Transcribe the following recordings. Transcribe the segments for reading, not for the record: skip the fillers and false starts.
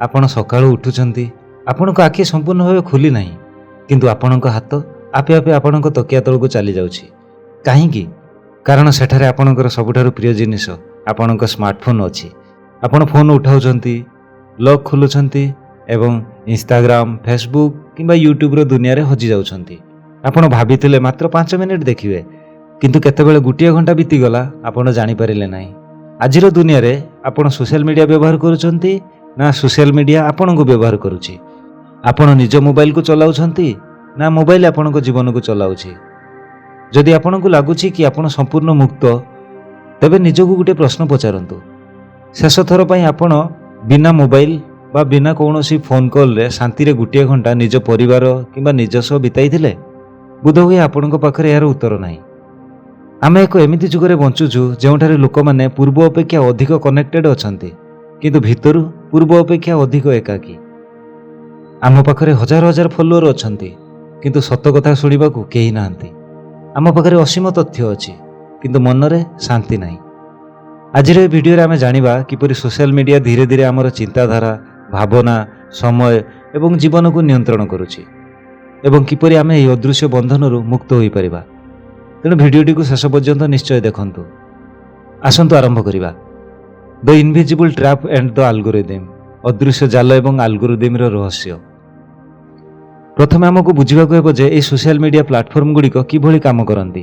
ଆପଣ ସକାଳୁ ଉଠୁଛନ୍ତି, ଆପଣଙ୍କ ଆଖି ସମ୍ପୂର୍ଣ୍ଣ ଭାବେ ଖୋଲି ନାହିଁ, କିନ୍ତୁ ଆପଣଙ୍କ ହାତ ଆପେ ଆପେ ଆପଣଙ୍କ ତକିଆ ତଳକୁ ଚାଲି ଯାଉଛି। କାହିଁକି? କାରଣ ସେଠାରେ ଆପଣଙ୍କର ସବୁଠାରୁ ପ୍ରିୟ ଜିନିଷ ଆପଣଙ୍କ ସ୍ମାର୍ଟଫୋନ୍ ଅଛି। ଆପଣ ଫୋନ୍ ଉଠାଉଛନ୍ତି, ଲକ୍ ଖୋଲୁଛନ୍ତି ଏବଂ ଇନଷ୍ଟାଗ୍ରାମ, ଫେସବୁକ୍ କିମ୍ବା ୟୁଟ୍ୟୁବର ଦୁନିଆରେ ହଜି ଯାଉଛନ୍ତି। ଆପଣ ଭାବିଥିଲେ ମାତ୍ର 5 ମିନିଟ୍ ଦେଖିବେ, କିନ୍ତୁ କେତେବେଳେ ଗୋଟିଏ ଘଣ୍ଟା ବିତିଗଲା ଆପଣ ଜାଣିପାରିଲେ ନାହିଁ। ଆଜିର ଦୁନିଆରେ ଆପଣ ସୋସିଆଲ ମିଡ଼ିଆ ବ୍ୟବହାର କରୁଛନ୍ତି ନା ସୋସିଆଲ ମିଡ଼ିଆ ଆପଣଙ୍କୁ ବ୍ୟବହାର କରୁଛି? ଆପଣ ନିଜ ମୋବାଇଲକୁ ଚଲାଉଛନ୍ତି ନା ମୋବାଇଲ ଆପଣଙ୍କ ଜୀବନକୁ ଚଲାଉଛି? ଯଦି ଆପଣଙ୍କୁ ଲାଗୁଛି କି ଆପଣ ସମ୍ପୂର୍ଣ୍ଣ ମୁକ୍ତ, ତେବେ ନିଜକୁ ଗୋଟିଏ ପ୍ରଶ୍ନ ପଚାରନ୍ତୁ। ଶେଷ ଥର ପାଇଁ ଆପଣ ବିନା ମୋବାଇଲ ବା ବିନା କୌଣସି ଫୋନ୍ କଲ୍ରେ ଶାନ୍ତିରେ ଗୋଟିଏ ଘଣ୍ଟା ନିଜ ପରିବାର କିମ୍ବା ନିଜ ସହ ବିତାଇଥିଲେ? ବୋଧହୁଏ ଆପଣଙ୍କ ପାଖରେ ଏହାର ଉତ୍ତର ନାହିଁ। ଆମେ ଏକ ଏମିତି ଯୁଗରେ ବଞ୍ଚୁଛୁ ଯେଉଁଠାରେ ଲୋକମାନେ ପୂର୍ବ ଅପେକ୍ଷା ଅଧିକ କନେକ୍ଟେଡ୍ ଅଛନ୍ତି, କିନ୍ତୁ ଭିତରୁ ପୂର୍ବ ଅପେକ୍ଷା ଅଧିକ ଏକାକୀ। ଆମ ପାଖରେ ହଜାର ହଜାର ଫଲୋଅର ଅଛନ୍ତି, କିନ୍ତୁ ସତ କଥା ଶୁଣିବାକୁ କେହି ନାହାନ୍ତି। ଆମ ପାଖରେ ଅସୀମ ତଥ୍ୟ ଅଛି, କିନ୍ତୁ ମନରେ ଶାନ୍ତି ନାହିଁ। ଆଜିର ଏହି ଭିଡ଼ିଓରେ ଆମେ ଜାଣିବା କିପରି ସୋସିଆଲ ମିଡ଼ିଆ ଧୀରେ ଧୀରେ ଆମର ଚିନ୍ତାଧାରା, ଭାବନା, ସମୟ ଏବଂ ଜୀବନକୁ ନିୟନ୍ତ୍ରଣ କରୁଛି, ଏବଂ କିପରି ଆମେ ଏହି ଅଦୃଶ୍ୟ ବନ୍ଧନରୁ ମୁକ୍ତ ହୋଇପାରିବା। ତେଣୁ ଭିଡ଼ିଓଟିକୁ ଶେଷ ପର୍ଯ୍ୟନ୍ତ ନିଶ୍ଚୟ ଦେଖନ୍ତୁ। ଆସନ୍ତୁ ଆରମ୍ଭ କରିବା। The invisible trap and the algorithm, ଅଦୃଶ୍ୟ ଜାଲ ଏବଂ ଆଲଗୋରିଦମର ରହସ୍ୟ। ପ୍ରଥମେ ଆମକୁ ବୁଝିବାକୁ ହେବ ଯେ ଏହି ସୋସିଆଲ ମିଡ଼ିଆ ପ୍ଲାଟଫର୍ମ ଗୁଡ଼ିକ କିଭଳି କାମ କରନ୍ତି।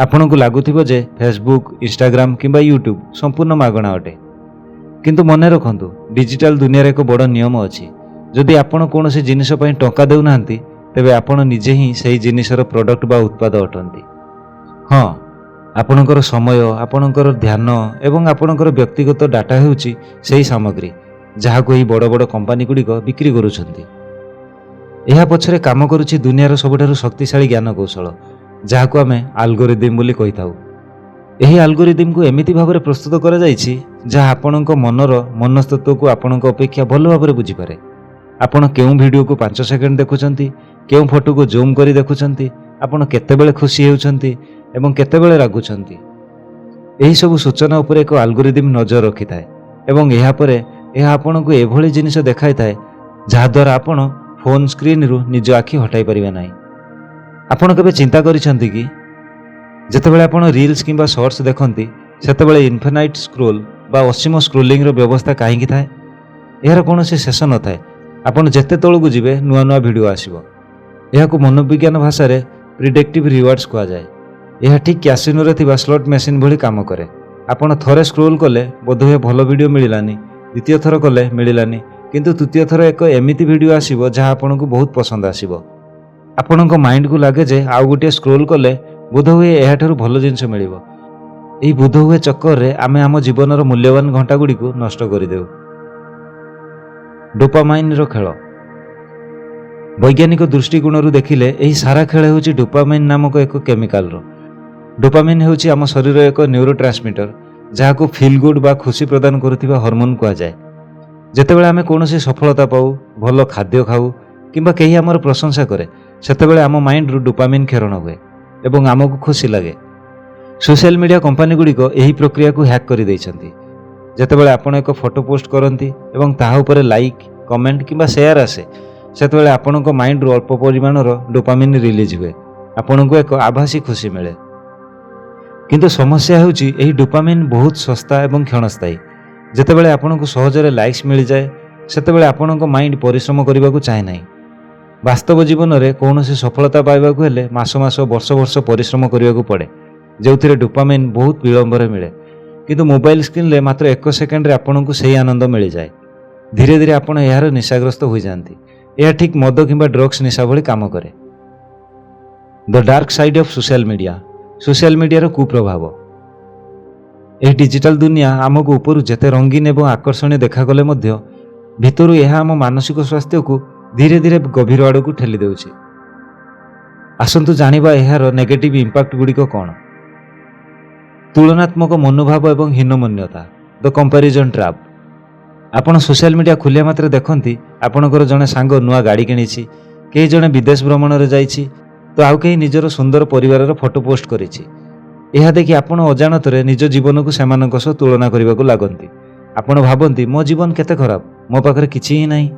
ଆପଣଙ୍କୁ ଲାଗୁଥିବ ଯେ ଫେସବୁକ୍, ଇନଷ୍ଟାଗ୍ରାମ କିମ୍ବା ୟୁଟ୍ୟୁବ ସମ୍ପୂର୍ଣ୍ଣ ମାଗଣା ଅଟେ, କିନ୍ତୁ ମନେ ରଖନ୍ତୁ, ଡିଜିଟାଲ ଦୁନିଆରେ ଏକ ବଡ଼ ନିୟମ ଅଛି। ଯଦି ଆପଣ କୌଣସି ଜିନିଷ ପାଇଁ ଟଙ୍କା ଦେଉନାହାନ୍ତି, ତେବେ ଆପଣ ନିଜେ ହିଁ ସେହି ଜିନିଷର ପ୍ରଡକ୍ଟ ବା ଉତ୍ପାଦ ଅଟନ୍ତି। ହଁ, ଆପଣଙ୍କର ସମୟ, ଆପଣଙ୍କର ଧ୍ୟାନ ଏବଂ ଆପଣଙ୍କର ବ୍ୟକ୍ତିଗତ ଡାଟା ହେଉଛି ସେହି ସାମଗ୍ରୀ ଯାହାକୁ ଏହି ବଡ଼ ବଡ଼ କମ୍ପାନୀ ଗୁଡ଼ିକ ବିକ୍ରି କରୁଛନ୍ତି। ଏହା ପଛରେ କାମ କରୁଛି ଦୁନିଆର ସବୁଠାରୁ ଶକ୍ତିଶାଳୀ ଜ୍ଞାନ କୌଶଳ, ଯାହାକୁ ଆମେ ଆଲଗୋରିଦମ୍ ବୋଲି କହିଥାଉ। ଏହି ଆଲଗୋରିଦମ୍କୁ ଏମିତି ଭାବରେ ପ୍ରସ୍ତୁତ କରାଯାଇଛି ଯାହା ଆପଣଙ୍କ ମନର ମନସ୍ତତ୍ୱକୁ ଆପଣଙ୍କ ଅପେକ୍ଷା ଭଲ ଭାବରେ ବୁଝିପାରେ। ଆପଣ କେଉଁ ଭିଡ଼ିଓକୁ 5 ସେକେଣ୍ଡ ଦେଖୁଛନ୍ତି, କେଉଁ ଫଟୋକୁ ଜୁମ୍ କରି ଦେଖୁଛନ୍ତି, ଆପଣ କେତେବେଳେ ଖୁସି ହେଉଛନ୍ତି ଏବଂ କେତେବେଳେ ରାଗୁଛନ୍ତି, ଏହିସବୁ ସୂଚନା ଉପରେ ଏକ ଆଲଗୋରିଦମ୍ ନଜର ରଖିଥାଏ ଏବଂ ଏହାପରେ ଏହା ଆପଣଙ୍କୁ ଏଭଳି ଜିନିଷ ଦେଖାଇଥାଏ ଯାହାଦ୍ୱାରା ଆପଣ ଫୋନ୍ ସ୍କ୍ରିନ୍ରୁ ନିଜ ଆଖି ହଟାଇ ପାରିବେ ନାହିଁ। ଆପଣ କେବେ ଚିନ୍ତା କରିଛନ୍ତି କି ଯେତେବେଳେ ଆପଣ ରିଲ୍ସ କିମ୍ବା ସର୍ଟସ୍ ଦେଖନ୍ତି, ସେତେବେଳେ ଇନଫିନାଇଟ୍ ସ୍କ୍ରୋଲ୍ ବା ଅସୀମ ସ୍କ୍ରୋଲିଂର ବ୍ୟବସ୍ଥା କାହିଁକି ଥାଏ? ଏହାର କୌଣସି ଶେଷ ନଥାଏ। ଆପଣ ଯେତେ ତଳକୁ ଯିବେ ନୂଆ ନୂଆ ଭିଡ଼ିଓ ଆସିବ। ଏହାକୁ ମନୋବିଜ୍ଞାନ ଭାଷାରେ ପ୍ରିଡିକ୍ଟିଭ୍ ରିୱାର୍ଡସ୍ କୁହାଯାଏ। ଏହା ଠିକ୍ କ୍ୟାସିନୋରେ ଥିବା ସ୍ଲଟ୍ ମେସିନ୍ ଭଳି କାମ କରେ। ଆପଣ ଥରେ ସ୍କ୍ରୋଲ୍ କଲେ ବୋଧହୁଏ ଭଲ ଭିଡ଼ିଓ ମିଳିଲାନି, ଦ୍ୱିତୀୟ ଥର କଲେ ମିଳିଲାନି, କିନ୍ତୁ ତୃତୀୟ ଥର ଏକ ଏମିତି ଭିଡ଼ିଓ ଆସିବ ଯାହା ଆପଣଙ୍କୁ ବହୁତ ପସନ୍ଦ ଆସିବ। ଆପଣଙ୍କ ମାଇଣ୍ଡକୁ ଲାଗେ ଯେ ଆଉ ଗୋଟିଏ ସ୍କ୍ରୋଲ୍ କଲେ ବୋଧହୁଏ ଏହାଠାରୁ ଭଲ ଜିନିଷ ମିଳିବ। ଏହି ବୋଧହୁଏ ଚକ୍କରରେ ଆମେ ଆମ ଜୀବନର ମୂଲ୍ୟବାନ ଘଣ୍ଟାଗୁଡ଼ିକୁ ନଷ୍ଟ କରିଦେଉ। ଡୋପାମାଇନ୍ର ଖେଳ। ବୈଜ୍ଞାନିକ ଦୃଷ୍ଟିକୋଣରୁ ଦେଖିଲେ ଏହି ସାରା ଖେଳ ହେଉଛି ଡୋପାମାଇନ୍ ନାମକ ଏକ କେମିକାଲର। ଡୋପାମିନ୍ ହେଉଛି ଆମ ଶରୀରର ଏକ ନ୍ୟୁରୋଟ୍ରାନ୍ସମିଟର, ଯାହାକୁ ଫିଲ୍ ଗୁଡ୍ ବା ଖୁସି ପ୍ରଦାନ କରୁଥିବା ହରମୋନ୍ କୁହାଯାଏ। ଯେତେବେଳେ ଆମେ କୌଣସି ସଫଳତା ପାଉ, ଭଲ ଖାଦ୍ୟ ଖାଉ କିମ୍ବା କେହି ଆମର ପ୍ରଶଂସା କରେ, ସେତେବେଳେ ଆମ ମାଇଣ୍ଡରୁ ଡୋପାମିନ୍ କ୍ଷରଣ ହୁଏ ଏବଂ ଆମକୁ ଖୁସି ଲାଗେ। ସୋସିଆଲ ମିଡ଼ିଆ କମ୍ପାନୀଗୁଡ଼ିକ ଏହି ପ୍ରକ୍ରିୟାକୁ ହ୍ୟାକ୍ କରିଦେଇଛନ୍ତି। ଯେତେବେଳେ ଆପଣ ଏକ ଫଟୋ ପୋଷ୍ଟ କରନ୍ତି ଏବଂ ତାହା ଉପରେ ଲାଇକ୍, କମେଣ୍ଟ କିମ୍ବା ସେୟାର ଆସେ, ସେତେବେଳେ ଆପଣଙ୍କ ମାଇଣ୍ଡରୁ ଅଳ୍ପ ପରିମାଣର ଡୋପାମିନ୍ ରିଲିଜ୍ ହୁଏ। ଆପଣଙ୍କୁ ଏକ ଆଭାସୀ ଖୁସି ମିଳେ। କିନ୍ତୁ ସମସ୍ୟା ହେଉଛି ଏହି ଡୋପାମିନ୍ ବହୁତ ଶସ୍ତା ଏବଂ କ୍ଷଣସ୍ଥାୟୀ। ଯେତେବେଳେ ଆପଣଙ୍କୁ ସହଜରେ ଲାଇକ୍ସ ମିଳିଯାଏ, ସେତେବେଳେ ଆପଣଙ୍କ ମାଇଣ୍ଡ ପରିଶ୍ରମ କରିବାକୁ ଚାହେଁ ନାହିଁ। ବାସ୍ତବ ଜୀବନରେ କୌଣସି ସଫଳତା ପାଇବାକୁ ହେଲେ ମାସ ମାସ, ବର୍ଷ ବର୍ଷ ପରିଶ୍ରମ କରିବାକୁ ପଡ଼େ, ଯେଉଁଥିରେ ଡୋପାମିନ୍ ବହୁତ ବିଳମ୍ବରେ ମିଳେ। କିନ୍ତୁ ମୋବାଇଲ ସ୍କ୍ରିନ୍ରେ ମାତ୍ର 1 ସେକେଣ୍ଡରେ ଆପଣଙ୍କୁ ସେହି ଆନନ୍ଦ ମିଳିଯାଏ। ଧୀରେ ଧୀରେ ଆପଣ ଏହାର ନିଶାଗ୍ରସ୍ତ ହୋଇଯାଆନ୍ତି। ଏହା ଠିକ୍ ମଦ କିମ୍ବା ଡ୍ରଗ୍ସ ନିଶା ଭଳି କାମ କରେ। The dark side of social media. Social ମିଡ଼ିଆର କୁପ୍ରଭାବ। ଏହି ଡିଜିଟାଲ ଦୁନିଆ ଆମକୁ ଉପରୁ ଯେତେ ରଙ୍ଗୀନ ଏବଂ ଆକର୍ଷଣୀୟ ଦେଖାଗଲେ ମଧ୍ୟ ଭିତରୁ ଏହା ଆମ ମାନସିକ ସ୍ୱାସ୍ଥ୍ୟକୁ ଧୀରେ ଧୀରେ ଗଭୀର ଆଡ଼କୁ ଠେଲି ଦେଉଛି। ଆସନ୍ତୁ ଜାଣିବା ଏହାର ନେଗେଟିଭ୍ ଇମ୍ପାକ୍ଟ ଗୁଡ଼ିକ କ'ଣ। ତୁଳନାତ୍ମକ ମନୋଭାବ ଏବଂ ହୀନମନ୍ୟତା, ଦ କମ୍ପାରିଜନ୍ ଟ୍ରାପ୍। ଆପଣ ସୋସିଆଲ ମିଡ଼ିଆ ଖୋଲିବା ମାତ୍ରେ ଦେଖନ୍ତି ଆପଣଙ୍କର ଜଣେ ସାଙ୍ଗ ନୂଆ ଗାଡ଼ି କିଣିଛି, କେହି ଜଣେ ବିଦେଶ ଭ୍ରମଣରେ ଯାଇଛି, ତ ଆଉ କେହି ନିଜର ସୁନ୍ଦର ପରିବାରର ଫଟୋ ପୋଷ୍ଟ କରିଛି। ଏହା ଦେଖି ଆପଣ ଅଜାଣତରେ ନିଜ ଜୀବନକୁ ସେମାନଙ୍କ ସହ ତୁଳନା କରିବାକୁ ଲାଗନ୍ତି। ଆପଣ ଭାବନ୍ତି, ମୋ ଜୀବନ କେତେ ଖରାପ, ମୋ ପାଖରେ କିଛି ହିଁ ନାହିଁ।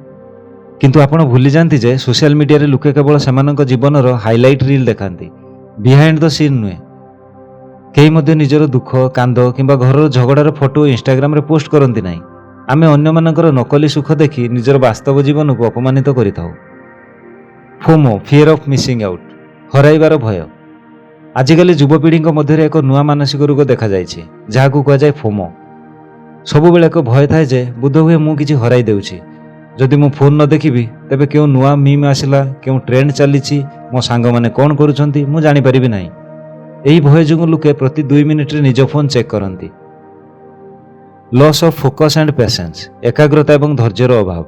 କିନ୍ତୁ ଆପଣ ଭୁଲି ଯାଆନ୍ତି ଯେ ସୋସିଆଲ ମିଡ଼ିଆରେ ଲୋକେ କେବଳ ସେମାନଙ୍କ ଜୀବନର ହାଇଲାଇଟ୍ ରିଲ୍ ଦେଖାନ୍ତି, ବିହାଇଣ୍ଡ ଦ ସିନ୍ ନୁହେଁ। କେହି ମଧ୍ୟ ନିଜର ଦୁଃଖ, କାନ୍ଦ କିମ୍ବା ଘରର ଝଗଡ଼ାର ଫଟୋ ଇନଷ୍ଟାଗ୍ରାମରେ ପୋଷ୍ଟ କରନ୍ତି ନାହିଁ। ଆମେ ଅନ୍ୟମାନଙ୍କର ନକଲି ସୁଖ ଦେଖି ନିଜର ବାସ୍ତବ ଜୀବନକୁ ଅପମାନିତ କରିଥାଉ। ଫୋମୋ, ଫିୟର ଅଫ୍ ମିସିଂ ଆଉଟ୍, ହରାଇବାର ଭୟ। ଆଜିକାଲି ଯୁବପିଢ଼ିଙ୍କ ମଧ୍ୟରେ ଏକ ନୂଆ ମାନସିକ ରୋଗ ଦେଖାଯାଇଛି, ଯାହାକୁ କୁହାଯାଏ ଫୋମୋ। ସବୁବେଳେ ଏକ ଭୟ ଥାଏ ଯେ ବୋଧହୁଏ ମୁଁ କିଛି ହରାଇ ଦେଉଛି। ଯଦି ମୁଁ ଫୋନ୍ ନ ଦେଖିବି ତେବେ କେଉଁ ନୂଆ ମିମ୍ ଆସିଲା, କେଉଁ ଟ୍ରେଣ୍ଡ ଚାଲିଛି, ମୋ ସାଙ୍ଗମାନେ କ'ଣ କରୁଛନ୍ତି ମୁଁ ଜାଣିପାରିବି ନାହିଁ। ଏହି ଭୟ ଯୋଗୁଁ ଲୋକେ ପ୍ରତି 2 ମିନିଟରେ ନିଜ ଫୋନ୍ ଚେକ୍ କରନ୍ତି। Loss of focus and patience, ଏକାଗ୍ରତା ଏବଂ ଧୈର୍ଯ୍ୟର ଅଭାବ।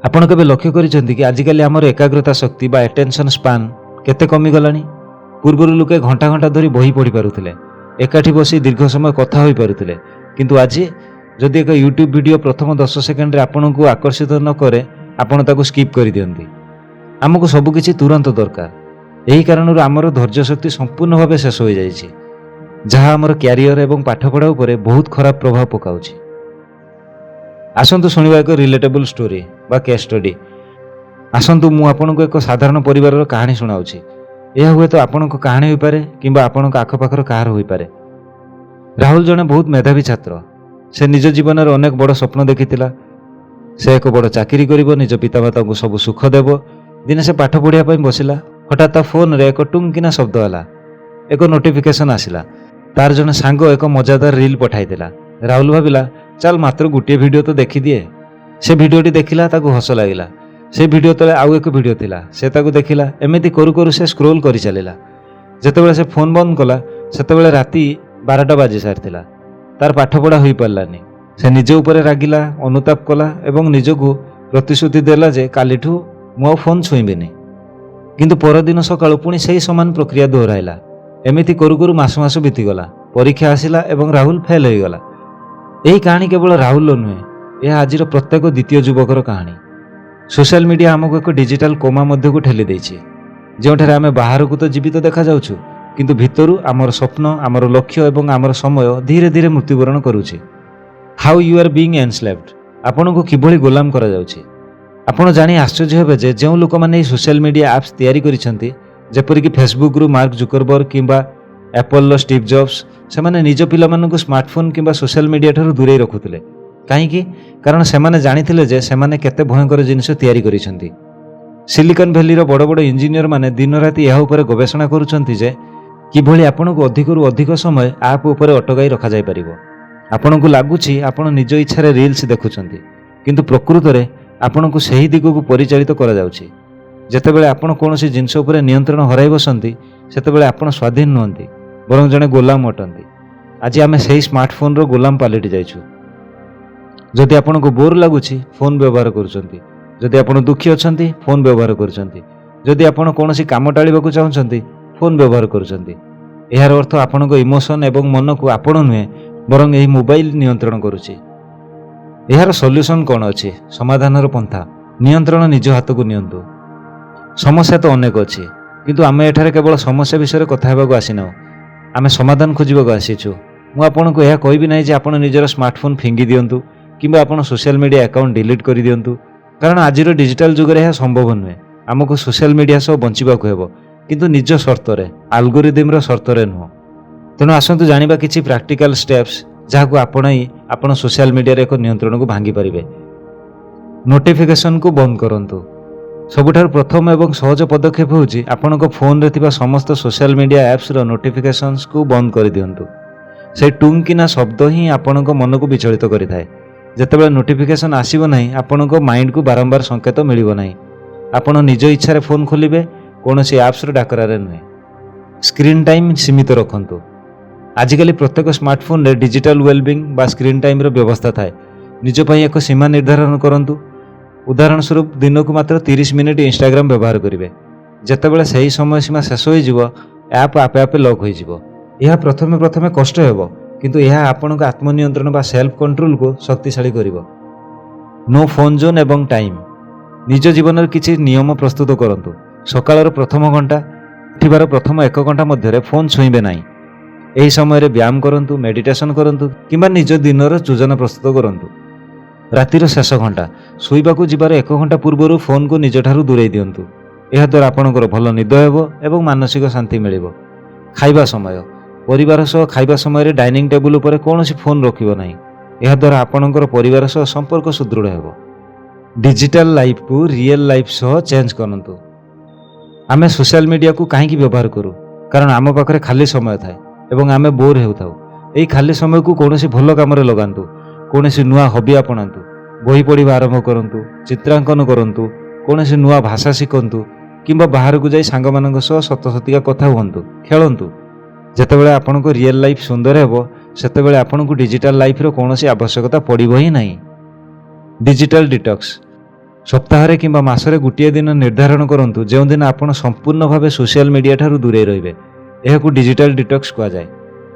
ଆପଣ କେବେ ଲକ୍ଷ୍ୟ କରିଛନ୍ତି କି ଆଜିକାଲି ଆମର ଏକାଗ୍ରତା ଶକ୍ତି ବା ଆଟେନସନ୍ ସ୍ପାନ୍ କେତେ କମିଗଲାଣି? ପୂର୍ବରୁ ଲୋକେ ଘଣ୍ଟା ଘଣ୍ଟା ଧରି ବହି ପଢ଼ିପାରୁଥିଲେ, ଏକାଠି ବସି ଦୀର୍ଘ ସମୟ କଥା ହୋଇପାରୁଥିଲେ। କିନ୍ତୁ ଆଜି ଯଦି ଏକ ୟୁଟ୍ୟୁବ୍ ଭିଡ଼ିଓ ପ୍ରଥମ 10 ସେକେଣ୍ଡରେ ଆପଣଙ୍କୁ ଆକର୍ଷିତ ନ କରେ, ଆପଣ ତାକୁ ସ୍କିପ୍ କରିଦିଅନ୍ତି। ଆମକୁ ସବୁକିଛି ତୁରନ୍ତ ଦରକାର। ଏହି କାରଣରୁ ଆମର ଧୈର୍ଯ୍ୟ ଶକ୍ତି ସମ୍ପୂର୍ଣ୍ଣ ଭାବେ ଶେଷ ହୋଇଯାଇଛି, ଯାହା ଆମର କ୍ୟାରିୟର ଏବଂ ପାଠପଢ଼ା ଉପରେ ବହୁତ ଖରାପ ପ୍ରଭାବ ପକାଉଛି। ଆସନ୍ତୁ ଶୁଣିବା ଏକ ରିଲେଟେବଲ୍ ଷ୍ଟୋରି ବା କେସ୍ ଷ୍ଟଡି। ଆସନ୍ତୁ ମୁଁ ଆପଣଙ୍କୁ ଏକ ସାଧାରଣ ପରିବାରର କାହାଣୀ ଶୁଣାଉଛି। ଏହା ହୁଏତ ଆପଣଙ୍କ କାହାଣୀ ହୋଇପାରେ କିମ୍ବା ଆପଣଙ୍କ ଆଖପାଖର କାହାର ହୋଇପାରେ। ରାହୁଲ ଜଣେ ବହୁତ ମେଧାବୀ ଛାତ୍ର। ସେ ନିଜ ଜୀବନରେ ଅନେକ ବଡ଼ ସ୍ୱପ୍ନ ଦେଖିଥିଲା। ସେ ଏକ ବଡ଼ ଚାକିରି କରିବ, ନିଜ ପିତାମାତାଙ୍କୁ ସବୁ ସୁଖ ଦେବ। ଦିନେ ସେ ପାଠ ପଢ଼ିବା ପାଇଁ ବସିଲା। ହଠାତ୍ ତା ଫୋନ୍ରେ ଏକ ଟୁଙ୍ଗ କିନା ଶବ୍ଦ ହେଲା। ଏକ ନୋଟିଫିକେସନ୍ ଆସିଲା। ତାର ଜଣେ ସାଙ୍ଗ ଏକ ମଜାଦାର ରିଲ୍ ପଠାଇଥିଲା। ରାହୁଲ ଭାବିଲା, ଚାଲ ମାତ୍ର ଗୋଟିଏ ଭିଡ଼ିଓ ତ ଦେଖିଦିଏ। ସେ ଭିଡ଼ିଓଟି ଦେଖିଲା, ତାକୁ ହସ ଲାଗିଲା। ସେ ଭିଡ଼ିଓ ତଳେ ଆଉ ଏକ ଭିଡ଼ିଓ ଥିଲା, ସେ ତାକୁ ଦେଖିଲା। ଏମିତି କରୁ କରୁ ସେ ସ୍କ୍ରୋଲ କରିଚାଲିଲା। ଯେତେବେଳେ ସେ ଫୋନ୍ ବନ୍ଦ କଲା, ସେତେବେଳେ ରାତି 12ଟା ବାଜି ସାରିଥିଲା। ତାର ପାଠପଢ଼ା ହୋଇପାରିଲାନି। ସେ ନିଜ ଉପରେ ରାଗିଲା, ଅନୁତାପ କଲା ଏବଂ ନିଜକୁ ପ୍ରତିଶ୍ରୁତି ଦେଲା ଯେ କାଲିଠୁ ମୁଁ ଆଉ ଫୋନ୍ ଛୁଇଁବିନି। କିନ୍ତୁ ପରଦିନ ସକାଳୁ ପୁଣି ସେହି ସମାନ ପ୍ରକ୍ରିୟା ଦୋହରାଇଲା। ଏମିତି କରୁ କରୁ ମାସ ମାସ ବିତିଗଲା। ପରୀକ୍ଷା ଆସିଲା ଏବଂ ରାହୁଲ ଫେଲ୍ ହୋଇଗଲା। ଏହି କାହାଣୀ କେବଳ ରାହୁଲର ନୁହେଁ, ଏହା ଆଜିର ପ୍ରତ୍ୟେକ ଦ୍ୱିତୀୟ ଯୁବକର କାହାଣୀ। ସୋସିଆଲ ମିଡ଼ିଆ ଆମକୁ ଏକ ଡିଜିଟାଲ କୋମା ମଧ୍ୟକୁ ଠେଲି ଦେଇଛି, ଯେଉଁଠାରେ ଆମେ ବାହାରକୁ ତ ଜୀବିତ ଦେଖାଯାଉଛୁ, କିନ୍ତୁ ଭିତରୁ ଆମର ସ୍ୱପ୍ନ, ଆମର ଲକ୍ଷ୍ୟ ଏବଂ ଆମର ସମୟ ଧୀରେ ଧୀରେ ମୃତ୍ୟୁବରଣ କରୁଛି। ହାଉ ୟୁ ଆର୍ ବିଇଂ ଏନସ୍ଲେଭଡ୍, ଆପଣଙ୍କୁ କିଭଳି ଗୋଲାମ କରାଯାଉଛି। ଆପଣ ଜାଣି ଆଶ୍ଚର୍ଯ୍ୟ ହେବେ ଯେ ଯେଉଁ ଲୋକମାନେ ଏହି ସୋସିଆଲ ମିଡ଼ିଆ ଆପ୍ସ ତିଆରି କରିଛନ୍ତି, ଯେପରିକି ଫେସବୁକ୍ରୁ ମାର୍କ ଜୁକରବର୍ଗ କିମ୍ବା ଆପଲ୍ର ଷ୍ଟିଭ୍ ଜବ୍ସ, ସେମାନେ ନିଜ ପିଲାମାନଙ୍କୁ ସ୍ମାର୍ଟଫୋନ୍ କିମ୍ବା ସୋସିଆଲ ମିଡ଼ିଆ ଠାରୁ ଦୂରେଇ ରଖୁଥିଲେ। କାହିଁକି? କାରଣ ସେମାନେ ଜାଣିଥିଲେ ଯେ ସେମାନେ କେତେ ଭୟଙ୍କର ଜିନିଷ ତିଆରି କରିଛନ୍ତି। ସିଲିକନ୍ ଭ୍ୟାଲିର ବଡ଼ ବଡ଼ ଇଞ୍ଜିନିୟରମାନେ ଦିନରାତି ଏହା ଉପରେ ଗବେଷଣା କରୁଛନ୍ତି ଯେ କିଭଳି ଆପଣଙ୍କୁ ଅଧିକରୁ ଅଧିକ ସମୟ ଆପ୍ ଉପରେ ଅଟକାଇ ରଖାଯାଇପାରିବ। ଆପଣଙ୍କୁ ଲାଗୁଛି ଆପଣ ନିଜ ଇଚ୍ଛାରେ ରିଲ୍ସ ଦେଖୁଛନ୍ତି, କିନ୍ତୁ ପ୍ରକୃତରେ ଆପଣଙ୍କୁ ସେହି ଦିଗକୁ ପରିଚାଳିତ କରାଯାଉଛି। ଯେତେବେଳେ ଆପଣ କୌଣସି ଜିନିଷ ଉପରେ ନିୟନ୍ତ୍ରଣ ହରାଇ ବସନ୍ତି, ସେତେବେଳେ ଆପଣ ସ୍ୱାଧୀନ ନୁହନ୍ତି, ବରଂ ଜଣେ ଗୋଲାମ ଅଟନ୍ତି। ଆଜି ଆମେ ସେହି ସ୍ମାର୍ଟଫୋନ୍ର ଗୋଲାମ ପାଲଟି ଯାଇଛୁ। ଯଦି ଆପଣଙ୍କୁ ବୋର୍ ଲାଗୁଛି, ଫୋନ୍ ବ୍ୟବହାର କରୁଛନ୍ତି। ଯଦି ଆପଣ ଦୁଃଖୀ ଅଛନ୍ତି, ଫୋନ୍ ବ୍ୟବହାର କରୁଛନ୍ତି। ଯଦି ଆପଣ କୌଣସି କାମ ଟାଳିବାକୁ ଚାହୁଁଛନ୍ତି, ଫୋନ୍ ବ୍ୟବହାର କରୁଛନ୍ତି। ଏହାର ଅର୍ଥ ଆପଣଙ୍କ ଇମୋସନ୍ ଏବଂ ମନକୁ ଆପଣ ନୁହେଁ, ବରଂ ଏହି ମୋବାଇଲ ନିୟନ୍ତ୍ରଣ କରୁଛି। ଏହାର ସଲ୍ୟୁସନ୍ କ'ଣ ଅଛି? ସମାଧାନର ପନ୍ଥା, ନିୟନ୍ତ୍ରଣ ନିଜ ହାତକୁ ନିଅନ୍ତୁ। ସମସ୍ୟା ତ ଅନେକ ଅଛି, କିନ୍ତୁ ଆମେ ଏଠାରେ କେବଳ ସମସ୍ୟା ବିଷୟରେ କଥା ହେବାକୁ ଆସିନାହୁଁ, ଆମେ ସମାଧାନ ଖୋଜିବାକୁ ଆସିଛୁ। ମୁଁ ଆପଣଙ୍କୁ ଏହା କହିବି ନାହିଁ ଯେ ଆପଣ ନିଜର ସ୍ମାର୍ଟଫୋନ୍ ଫିଙ୍ଗି ଦିଅନ୍ତୁ କିମ୍ବା ଆପଣ ସୋସିଆଲ ମିଡ଼ିଆ ଆକାଉଣ୍ଟ ଡିଲିଟ୍ କରିଦିଅନ୍ତୁ, କାରଣ ଆଜିର ଡିଜିଟାଲ ଯୁଗରେ ଏହା ସମ୍ଭବ ନୁହେଁ। ଆମକୁ ସୋସିଆଲ ମିଡ଼ିଆ ସହ ବଞ୍ଚିବାକୁ ହେବ, କିନ୍ତୁ ନିଜ ସର୍ତ୍ତରେ, ଆଲଗୋରିଦିମର ସର୍ତ୍ତରେ ନୁହଁ। ତେଣୁ ଆସନ୍ତୁ ଜାଣିବା କିଛି ପ୍ରାକ୍ଟିକାଲ ଷ୍ଟେପ୍ସ, ଯାହାକୁ ଆପଣାଇ ଆପଣ ସୋସିଆଲ ମିଡ଼ିଆରେ ଏକ ନିୟନ୍ତ୍ରଣକୁ ଭାଙ୍ଗିପାରିବେ। ନୋଟିଫିକେସନକୁ ବନ୍ଦ କରନ୍ତୁ। ସବୁଠାରୁ ପ୍ରଥମ ଏବଂ ସହଜ ପଦକ୍ଷେପ ହେଉଛି ଆପଣଙ୍କ ଫୋନ୍ରେ ଥିବା ସମସ୍ତ ସୋସିଆଲ ମିଡ଼ିଆ ଆପ୍ସର ନୋଟିଫିକେସନ୍ସକୁ ବନ୍ଦ କରିଦିଅନ୍ତୁ। ସେହି ଟୁଙ୍ଗ କିନା ଶବ୍ଦ ହିଁ ଆପଣଙ୍କ ମନକୁ ବିଚଳିତ କରିଥାଏ। ଯେତେବେଳେ ନୋଟିଫିକେସନ୍ ଆସିବ ନାହିଁ, ଆପଣଙ୍କ ମାଇଣ୍ଡକୁ ବାରମ୍ବାର ସଂକେତ ମିଳିବ ନାହିଁ। ଆପଣ ନିଜ ଇଚ୍ଛାରେ ଫୋନ୍ ଖୋଲିବେ, କୌଣସି ଆପ୍ସର ଡାକରାରେ ନୁହେଁ। ସ୍କ୍ରିନ୍ ଟାଇମ୍ ସୀମିତ ରଖନ୍ତୁ। ଆଜିକାଲି ପ୍ରତ୍ୟେକ ସ୍ମାର୍ଟଫୋନ୍ରେ ଡିଜିଟାଲ ୱେଲବିଂ ବା ସ୍କ୍ରିନ୍ ଟାଇମ୍ର ବ୍ୟବସ୍ଥା ଥାଏ। ନିଜ ପାଇଁ ଏକ ସୀମା ନିର୍ଦ୍ଧାରଣ କରନ୍ତୁ। ଉଦାହରଣ ସ୍ୱରୂପ, ଦିନକୁ ମାତ୍ର 30 ମିନିଟ୍ ଇନଷ୍ଟାଗ୍ରାମ ବ୍ୟବହାର କରିବେ। ଯେତେବେଳେ ସେହି ସମୟସୀମା ଶେଷ ହୋଇଯିବ, ଆପ୍ ଆପେ ଆପେ ଲକ୍ ହୋଇଯିବ। ଏହା ପ୍ରଥମେ ପ୍ରଥମେ କଷ୍ଟ ହେବ, କିନ୍ତୁ ଏହା ଆପଣଙ୍କ ଆତ୍ମନିୟନ୍ତ୍ରଣ ବା ସେଲ୍ଫ କଣ୍ଟ୍ରୋଲକୁ ଶକ୍ତିଶାଳୀ କରିବ। ନୋ ଫୋନ୍ ଜୋନ୍ ଏବଂ ଟାଇମ୍। ନିଜ ଜୀବନରେ କିଛି ନିୟମ ପ୍ରସ୍ତୁତ କରନ୍ତୁ। ସକାଳର ପ୍ରଥମ ଘଣ୍ଟା, ଉଠିବାର ପ୍ରଥମ 1 ଘଣ୍ଟା ମଧ୍ୟରେ ଫୋନ୍ ଛୁଇଁବେ ନାହିଁ। ଏହି ସମୟରେ ବ୍ୟାୟାମ କରନ୍ତୁ, ମେଡିଟେସନ୍ କରନ୍ତୁ କିମ୍ବା ନିଜ ଦିନର ଯୋଜନା ପ୍ରସ୍ତୁତ କରନ୍ତୁ। ରାତିର ଶେଷ ଘଣ୍ଟା ଶୋଇବାକୁ ଯିବାର 1 ଘଣ୍ଟା ପୂର୍ବରୁ ଫୋନ୍କୁ ନିଜଠାରୁ ଦୂରେଇ ଦିଅନ୍ତୁ। ଏହାଦ୍ୱାରା ଆପଣଙ୍କର ଭଲ ନିଦ ହେବ ଏବଂ ମାନସିକ ଶାନ୍ତି ମିଳିବ। ଖାଇବା ସମୟ ପରିବାର ସହ ଖାଇବା ସମୟରେ ଡାଇନିଂ ଟେବୁଲ ଉପରେ କୌଣସି ଫୋନ୍ ରଖିବ ନାହିଁ। ଏହାଦ୍ୱାରା ଆପଣଙ୍କର ପରିବାର ସହ ସମ୍ପର୍କ ସୁଦୃଢ଼ ହେବ। ଡିଜିଟାଲ ଲାଇଫକୁ ରିଏଲ ଲାଇଫ ସହ ଚେଞ୍ଜ କରନ୍ତୁ। ଆମେ ସୋସିଆଲ ମିଡ଼ିଆକୁ କାହିଁକି ବ୍ୟବହାର କରୁ? କାରଣ ଆମ ପାଖରେ ଖାଲି ସମୟ ଥାଏ ଏବଂ ଆମେ ବୋର୍ ହେଉଥାଉ। ଏହି ଖାଲି ସମୟକୁ କୌଣସି ଭଲ କାମରେ ଲଗାନ୍ତୁ। କୌଣସି ନୂଆ ହବି ଆପଣାନ୍ତୁ। ବହି ପଢ଼ିବା ଆରମ୍ଭ କରନ୍ତୁ, ଚିତ୍ରାଙ୍କନ କରନ୍ତୁ, କୌଣସି ନୂଆ ଭାଷା ଶିଖନ୍ତୁ କିମ୍ବା ବାହାରକୁ ଯାଇ ସାଙ୍ଗମାନଙ୍କ ସହ ସତସତିକା କଥା ହୁଅନ୍ତୁ, ଖେଳନ୍ତୁ। ଯେତେବେଳେ ଆପଣଙ୍କ ରିଏଲ ଲାଇଫ୍ ସୁନ୍ଦର ହେବ ସେତେବେଳେ ଆପଣଙ୍କୁ ଡିଜିଟାଲ ଲାଇଫର କୌଣସି ଆବଶ୍ୟକତା ପଡ଼ିବ ହିଁ ନାହିଁ। ଡିଜିଟାଲ ଡିଟକ୍ସ ସପ୍ତାହରେ କିମ୍ବା ମାସରେ ଗୋଟିଏ ଦିନ ନିର୍ଦ୍ଧାରଣ କରନ୍ତୁ ଯେଉଁଦିନ ଆପଣ ସମ୍ପୂର୍ଣ୍ଣ ଭାବେ ସୋସିଆଲ ମିଡ଼ିଆ ଠାରୁ ଦୂରେଇ ରହିବେ। ଏହାକୁ ଡିଜିଟାଲ ଡିଟକ୍ସ କୁହାଯାଏ।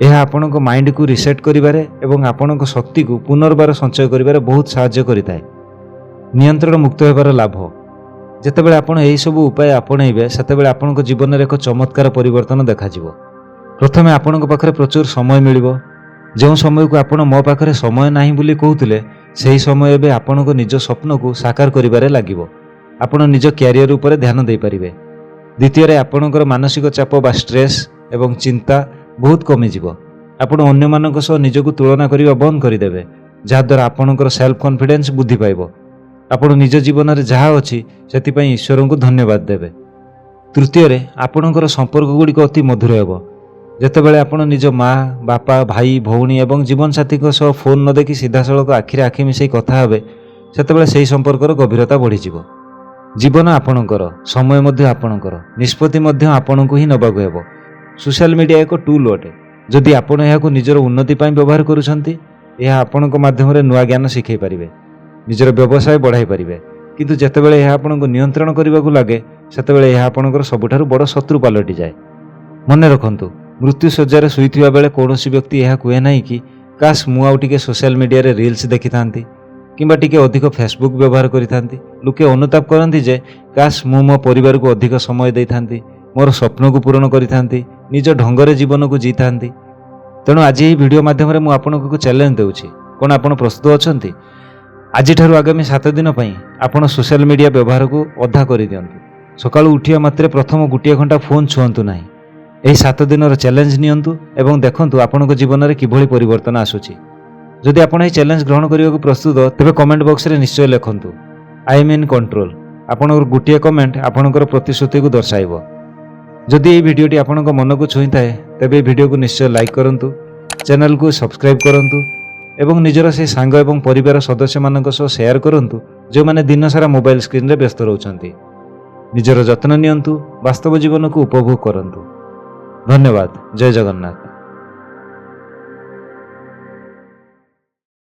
ଏହା ଆପଣଙ୍କ ମାଇଣ୍ଡକୁ ରିସେଟ୍ କରିବାରେ ଏବଂ ଆପଣଙ୍କ ଶକ୍ତିକୁ ପୁନର୍ବାର ସଞ୍ଚୟ କରିବାରେ ବହୁତ ସାହାଯ୍ୟ କରିଥାଏ। ନିୟନ୍ତ୍ରଣ ମୁକ୍ତ ହେବାର ଲାଭ ଯେତେବେଳେ ଆପଣ ଏହିସବୁ ଉପାୟ ଆପଣେଇବେ ସେତେବେଳେ ଆପଣଙ୍କ ଜୀବନରେ ଏକ ଚମତ୍କାର ପରିବର୍ତ୍ତନ ଦେଖାଯିବ। ପ୍ରଥମେ ଆପଣଙ୍କ ପାଖରେ ପ୍ରଚୁର ସମୟ ମିଳିବ। ଯେଉଁ ସମୟକୁ ଆପଣ ମୋ ପାଖରେ ସମୟ ନାହିଁ ବୋଲି କହୁଥିଲେ ସେହି ସମୟ ଏବେ ଆପଣଙ୍କ ନିଜ ସ୍ୱପ୍ନକୁ ସାକାର କରିବାରେ ଲାଗିବ। ଆପଣ ନିଜ କ୍ୟାରିୟର ଉପରେ ଧ୍ୟାନ ଦେଇପାରିବେ। ଦ୍ୱିତୀୟରେ ଆପଣଙ୍କର ମାନସିକ ଚାପ ବା ଷ୍ଟ୍ରେସ୍ ଏବଂ ଚିନ୍ତା ବହୁତ କମିଯିବ। ଆପଣ ଅନ୍ୟମାନଙ୍କ ସହ ନିଜକୁ ତୁଳନା କରିବା ବନ୍ଦ କରିଦେବେ, ଯାହାଦ୍ୱାରା ଆପଣଙ୍କର ସେଲ୍ଫ କନଫିଡେନ୍ସ ବୃଦ୍ଧି ପାଇବ। ଆପଣ ନିଜ ଜୀବନରେ ଯାହା ଅଛି ସେଥିପାଇଁ ଈଶ୍ୱରଙ୍କୁ ଧନ୍ୟବାଦ ଦେବେ। ତୃତୀୟରେ ଆପଣଙ୍କର ସମ୍ପର୍କଗୁଡ଼ିକ ଅତି ମଧୁର ହେବ। ଯେତେବେଳେ ଆପଣ ନିଜ ମା, ବାପା, ଭାଇ, ଭଉଣୀ ଏବଂ ଜୀବନସାଥୀଙ୍କ ସହ ଫୋନ୍ ନ ଦେଖି ସିଧାସଳଖ ଆଖିରେ ଆଖି ମିଶାଇ କଥା ହେବେ ସେତେବେଳେ ସେହି ସମ୍ପର୍କର ଗଭୀରତା ବଢ଼ିଯିବ। ଜୀବନ ଆପଣଙ୍କର, ସମୟ ମଧ୍ୟ ଆପଣଙ୍କର, ନିଷ୍ପତ୍ତି ମଧ୍ୟ ଆପଣଙ୍କୁ ହିଁ ନେବାକୁ ହେବ। ସୋସିଆଲ ମିଡ଼ିଆ ଏକ ଟୁଲ୍ ଅଟେ। ଯଦି ଆପଣ ଏହାକୁ ନିଜର ଉନ୍ନତି ପାଇଁ ବ୍ୟବହାର କରୁଛନ୍ତି ଏହା ଆପଣଙ୍କ ମାଧ୍ୟମରେ ନୂଆ ଜ୍ଞାନ ଶିଖାଇ ପାରିବେ, ନିଜର ବ୍ୟବସାୟ ବଢ଼ାଇ ପାରିବେ। କିନ୍ତୁ ଯେତେବେଳେ ଏହା ଆପଣଙ୍କୁ ନିୟନ୍ତ୍ରଣ କରିବାକୁ ଲାଗେ ସେତେବେଳେ ଏହା ଆପଣଙ୍କର ସବୁଠାରୁ ବଡ଼ ଶତ୍ରୁ ପାଲଟିଯାଏ। ମନେ ରଖନ୍ତୁ, ମୃତ୍ୟୁ ଶଯ୍ୟାରେ ଶୋଇଥିବା ବେଳେ କୌଣସି ବ୍ୟକ୍ତି ଏହା କୁହେ ନାହିଁ କି କାଶ ମୁଁ ଆଉ ଟିକେ ସୋସିଆଲ ମିଡ଼ିଆରେ ରିଲ୍ସ ଦେଖିଥାନ୍ତି କିମ୍ବା ଟିକେ ଅଧିକ ଫେସବୁକ୍ ବ୍ୟବହାର କରିଥାନ୍ତି। ଲୋକେ ଅନୁତାପ କରନ୍ତି ଯେ କାଶ ମୁଁ ମୋ ପରିବାରକୁ ଅଧିକ ସମୟ ଦେଇଥାନ୍ତି, ମୋର ସ୍ୱପ୍ନକୁ ପୂରଣ କରିଥାନ୍ତି, ନିଜ ଢଙ୍ଗରେ ଜୀବନକୁ ଜିଇଥାନ୍ତି। ତେଣୁ ଆଜି ଏହି ଭିଡ଼ିଓ ମାଧ୍ୟମରେ ମୁଁ ଆପଣଙ୍କୁ ଏକ ଚ୍ୟାଲେଞ୍ଜ ଦେଉଛି। କ'ଣ ଆପଣ ପ୍ରସ୍ତୁତ ଅଛନ୍ତି? ଆଜିଠାରୁ ଆଗାମୀ 7 ଦିନ ପାଇଁ ଆପଣ ସୋସିଆଲ ମିଡ଼ିଆ ବ୍ୟବହାରକୁ ଅଧା କରିଦିଅନ୍ତୁ। ସକାଳୁ ଉଠିବା ମାତ୍ରେ ପ୍ରଥମ ଗୋଟିଏ ଘଣ୍ଟା ଫୋନ୍ ଛୁଅନ୍ତୁ ନାହିଁ। ଏହି 7 ଦିନର ଚ୍ୟାଲେଞ୍ଜ ନିଅନ୍ତୁ ଏବଂ ଦେଖନ୍ତୁ ଆପଣଙ୍କ ଜୀବନରେ କିଭଳି ପରିବର୍ତ୍ତନ ଆସୁଛି। ଯଦି ଆପଣ ଏହି ଚ୍ୟାଲେଞ୍ଜ ଗ୍ରହଣ କରିବାକୁ ପ୍ରସ୍ତୁତ ତେବେ କମେଣ୍ଟ ବକ୍ସରେ ନିଶ୍ଚୟ ଲେଖନ୍ତୁ ଆଇ ଏମ୍ ଇନ୍ କଣ୍ଟ୍ରୋଲ। ଆପଣଙ୍କର ଗୋଟିଏ କମେଣ୍ଟ ଆପଣଙ୍କର ପ୍ରତିଶ୍ରୁତିକୁ ଦର୍ଶାଇବ। ଯଦି ଏହି ଭିଡ଼ିଓଟି ଆପଣଙ୍କ ମନକୁ ଛୁଇଁଥାଏ ତେବେ ଏହି ଭିଡ଼ିଓକୁ ନିଶ୍ଚୟ ଲାଇକ୍ କରନ୍ତୁ, ଚ୍ୟାନେଲକୁ ସବସ୍କ୍ରାଇବ୍ କରନ୍ତୁ ଏବଂ ନିଜର ସେହି ସାଙ୍ଗ ଏବଂ ପରିବାର ସଦସ୍ୟମାନଙ୍କ ସହ ସେୟାର କରନ୍ତୁ ଯେଉଁମାନେ ଦିନସାରା ମୋବାଇଲ ସ୍କ୍ରିନ୍ରେ ବ୍ୟସ୍ତ ରହୁଛନ୍ତି। ନିଜର ଯତ୍ନ ନିଅନ୍ତୁ, ବାସ୍ତବ ଜୀବନକୁ ଉପଭୋଗ କରନ୍ତୁ। ଧନ୍ୟବାଦ। ଜୟ ଜଗନ୍ନାଥ।